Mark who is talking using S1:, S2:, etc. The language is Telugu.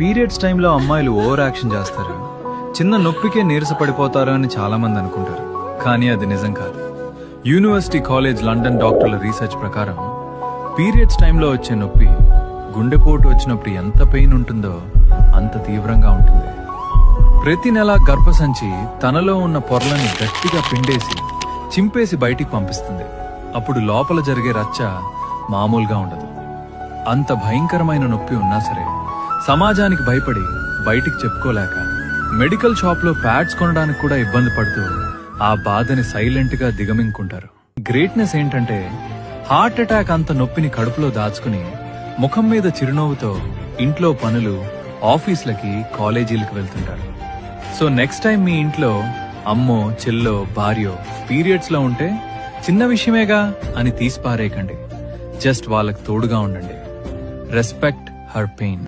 S1: పీరియడ్స్ టైంలో అమ్మాయిలు ఓవర్ యాక్షన్ చేస్తారు, చిన్న నొప్పికే నీరసపడిపోతారు అని చాలా మంది అనుకుంటారు. కానీ అది నిజం కాదు. యూనివర్సిటీ కాలేజ్ లండన్ డాక్టర్ల రీసెర్చ్ ప్రకారం పీరియడ్స్ టైంలో వచ్చే నొప్పి గుండెపోటు వచ్చినప్పుడు ఎంత పెయిన్ ఉంటుందో అంత తీవ్రంగా ఉంటుంది. ప్రతి నెల గర్భసంచి తనలో ఉన్న పొరలని గట్టిగా పిండేసి చింపేసి బయటికి పంపిస్తుంది. అప్పుడు లోపల జరిగే రచ్చ మామూలుగా ఉండదు. అంత భయంకరమైన నొప్పి ఉన్నా సరే సమాజానికి భయపడి బయటికి చెప్పుకోలేక మెడికల్ షాప్లో ప్యాడ్స్ కొనడానికి కూడా ఇబ్బంది పడుతూ ఆ బాధని సైలెంట్ గా దిగమింగుకుంటారు. గ్రేట్నెస్ ఏంటంటే హార్ట్ అటాక్ అంత నొప్పిని కడుపులో దాచుకుని ముఖం మీద చిరునవ్వుతో ఇంట్లో పనులు, ఆఫీసులకి, కాలేజీలకు వెళ్తుంటారు. సో నెక్స్ట్ టైం మీ ఇంట్లో అమ్మో, చెల్లో, భార్యో పీరియడ్స్ లో ఉంటే చిన్న విషయమేగా అని తీసిపారేయకండి. జస్ట్ వాళ్ళకి తోడుగా ఉండండి. Respect her pain.